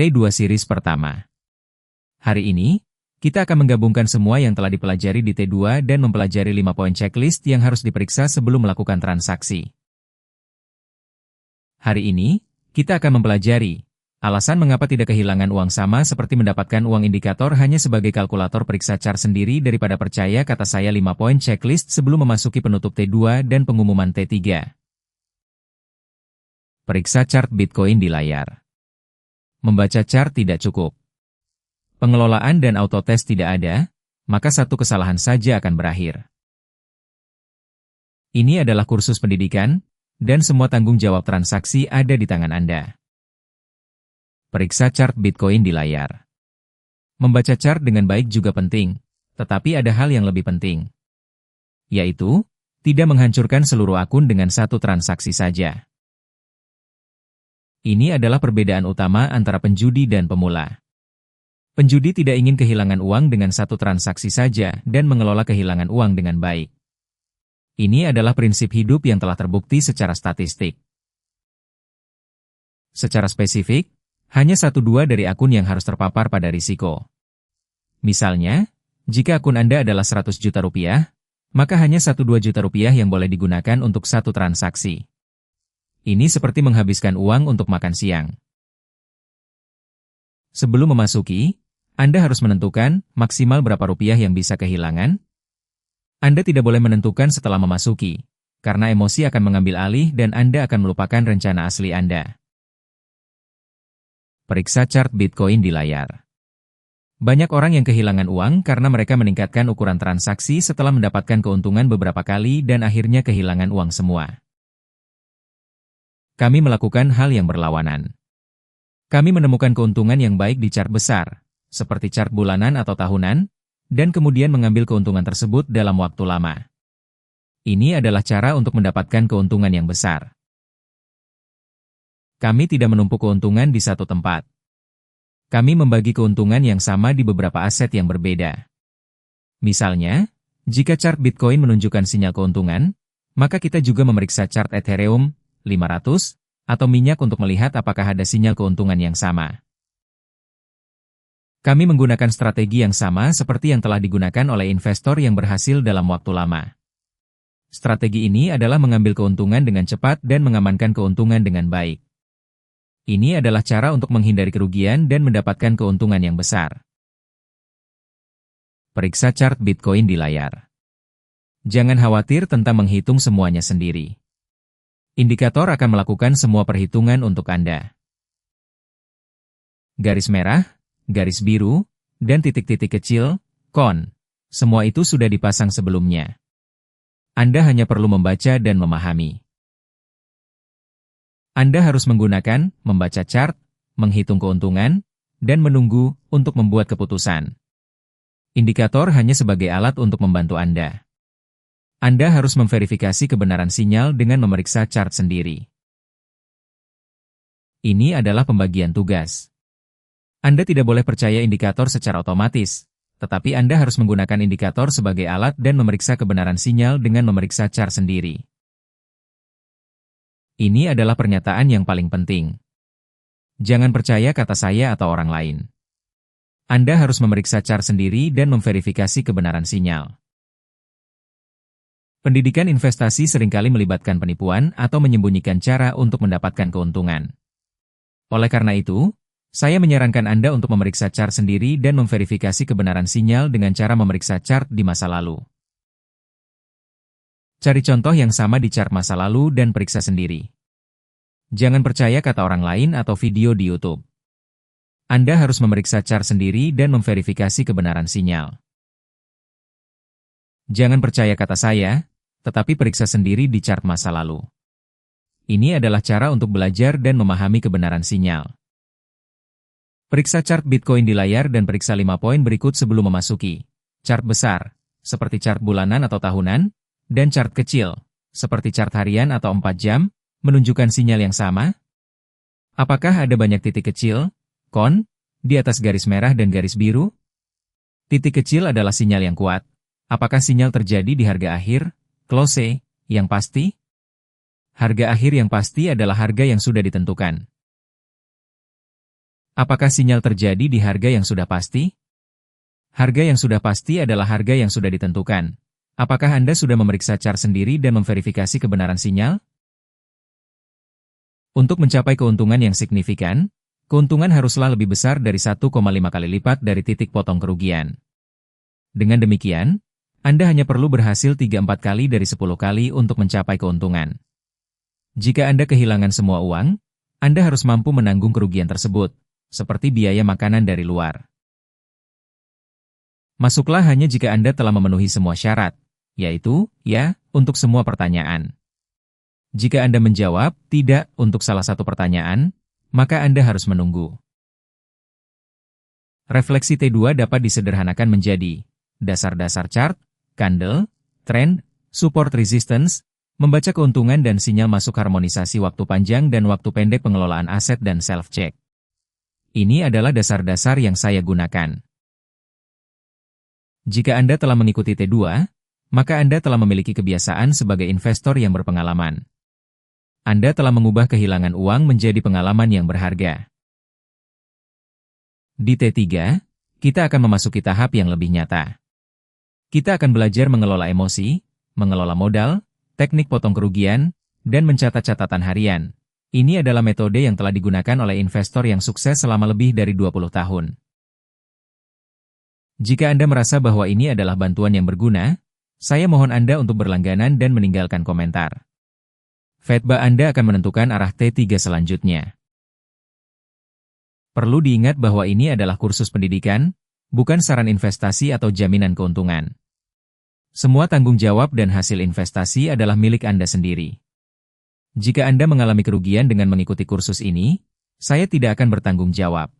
T2 series pertama. Hari ini, kita akan menggabungkan semua yang telah dipelajari di T2 dan mempelajari 5 poin checklist yang harus diperiksa sebelum melakukan transaksi. Hari ini, kita akan mempelajari alasan mengapa tidak kehilangan uang sama seperti mendapatkan uang indikator hanya sebagai kalkulator periksa chart sendiri daripada percaya kata saya 5 poin checklist sebelum memasuki penutup T2 dan pengumuman T3. Periksa chart Bitcoin di layar. Membaca chart tidak cukup. Pengelolaan dan autotest tidak ada, maka satu kesalahan saja akan berakhir. Ini adalah kursus pendidikan, dan semua tanggung jawab transaksi ada di tangan Anda. Periksa chart Bitcoin di layar. Membaca chart dengan baik juga penting, tetapi ada hal yang lebih penting, yaitu tidak menghancurkan seluruh akun dengan satu transaksi saja. Ini adalah perbedaan utama antara penjudi dan pemula. Penjudi tidak ingin kehilangan uang dengan satu transaksi saja dan mengelola kehilangan uang dengan baik. Ini adalah prinsip hidup yang telah terbukti secara statistik. Secara spesifik, hanya 1-2 dari akun yang harus terpapar pada risiko. Misalnya, jika akun Anda adalah 100 juta rupiah, maka hanya 1-2 juta rupiah yang boleh digunakan untuk satu transaksi. Ini seperti menghabiskan uang untuk makan siang. Sebelum memasuki, Anda harus menentukan maksimal berapa rupiah yang bisa kehilangan. Anda tidak boleh menentukan setelah memasuki, karena emosi akan mengambil alih dan Anda akan melupakan rencana asli Anda. Periksa chart Bitcoin di layar. Banyak orang yang kehilangan uang karena mereka meningkatkan ukuran transaksi setelah mendapatkan keuntungan beberapa kali dan akhirnya kehilangan uang semua. Kami melakukan hal yang berlawanan. Kami menemukan keuntungan yang baik di chart besar, seperti chart bulanan atau tahunan, dan kemudian mengambil keuntungan tersebut dalam waktu lama. Ini adalah cara untuk mendapatkan keuntungan yang besar. Kami tidak menumpuk keuntungan di satu tempat. Kami membagi keuntungan yang sama di beberapa aset yang berbeda. Misalnya, jika chart Bitcoin menunjukkan sinyal keuntungan, maka kita juga memeriksa chart Ethereum 500 atau minyak untuk melihat apakah ada sinyal keuntungan yang sama. Kami menggunakan strategi yang sama seperti yang telah digunakan oleh investor yang berhasil dalam waktu lama. Strategi ini adalah mengambil keuntungan dengan cepat dan mengamankan keuntungan dengan baik. Ini adalah cara untuk menghindari kerugian dan mendapatkan keuntungan yang besar. Periksa chart Bitcoin di layar. Jangan khawatir tentang menghitung semuanya sendiri. Indikator akan melakukan semua perhitungan untuk Anda. Garis merah, garis biru, dan titik-titik kecil, kon, semua itu sudah dipasang sebelumnya. Anda hanya perlu membaca dan memahami. Anda harus menggunakan membaca chart, menghitung keuntungan, dan menunggu untuk membuat keputusan. Indikator hanya sebagai alat untuk membantu Anda. Anda harus memverifikasi kebenaran sinyal dengan memeriksa chart sendiri. Ini adalah pembagian tugas. Anda tidak boleh percaya indikator secara otomatis, tetapi Anda harus menggunakan indikator sebagai alat dan memeriksa kebenaran sinyal dengan memeriksa chart sendiri. Ini adalah pernyataan yang paling penting. Jangan percaya kata saya atau orang lain. Anda harus memeriksa chart sendiri dan memverifikasi kebenaran sinyal. Pendidikan investasi seringkali melibatkan penipuan atau menyembunyikan cara untuk mendapatkan keuntungan. Oleh karena itu, saya menyarankan Anda untuk memeriksa chart sendiri dan memverifikasi kebenaran sinyal dengan cara memeriksa chart di masa lalu. Cari contoh yang sama di chart masa lalu dan periksa sendiri. Jangan percaya kata orang lain atau video di YouTube. Anda harus memeriksa chart sendiri dan memverifikasi kebenaran sinyal. Jangan percaya kata saya, tetapi periksa sendiri di chart masa lalu. Ini adalah cara untuk belajar dan memahami kebenaran sinyal. Periksa chart Bitcoin di layar dan periksa 5 poin berikut sebelum memasuki chart besar, seperti chart bulanan atau tahunan, dan chart kecil, seperti chart harian atau 4 jam, menunjukkan sinyal yang sama. Apakah ada banyak titik kecil, kon, di atas garis merah dan garis biru? Titik kecil adalah sinyal yang kuat. Apakah sinyal terjadi di harga akhir, close, yang pasti? Harga akhir yang pasti adalah harga yang sudah ditentukan. Apakah sinyal terjadi di harga yang sudah pasti? Harga yang sudah pasti adalah harga yang sudah ditentukan. Apakah Anda sudah memeriksa chart sendiri dan memverifikasi kebenaran sinyal? Untuk mencapai keuntungan yang signifikan, keuntungan haruslah lebih besar dari 1,5 kali lipat dari titik potong kerugian. Dengan demikian, Anda hanya perlu berhasil 3-4 kali dari 10 kali untuk mencapai keuntungan. Jika Anda kehilangan semua uang, Anda harus mampu menanggung kerugian tersebut, seperti biaya makanan dari luar. Masuklah hanya jika Anda telah memenuhi semua syarat, yaitu, ya, untuk semua pertanyaan. Jika Anda menjawab tidak untuk salah satu pertanyaan, maka Anda harus menunggu. Refleksi T2 dapat disederhanakan menjadi dasar-dasar chart, candle, trend, support resistance, membaca keuntungan dan sinyal masuk harmonisasi waktu panjang dan waktu pendek pengelolaan aset dan self-check. Ini adalah dasar-dasar yang saya gunakan. Jika Anda telah mengikuti T2, maka Anda telah memiliki kebiasaan sebagai investor yang berpengalaman. Anda telah mengubah kehilangan uang menjadi pengalaman yang berharga. Di T3, kita akan memasuki tahap yang lebih nyata. Kita akan belajar mengelola emosi, mengelola modal, teknik potong kerugian, dan mencatat catatan harian. Ini adalah metode yang telah digunakan oleh investor yang sukses selama lebih dari 20 tahun. Jika Anda merasa bahwa ini adalah bantuan yang berguna, saya mohon Anda untuk berlangganan dan meninggalkan komentar. Feedback Anda akan menentukan arah T3 selanjutnya. Perlu diingat bahwa ini adalah kursus pendidikan, bukan saran investasi atau jaminan keuntungan. Semua tanggung jawab dan hasil investasi adalah milik Anda sendiri. Jika Anda mengalami kerugian dengan mengikuti kursus ini, saya tidak akan bertanggung jawab.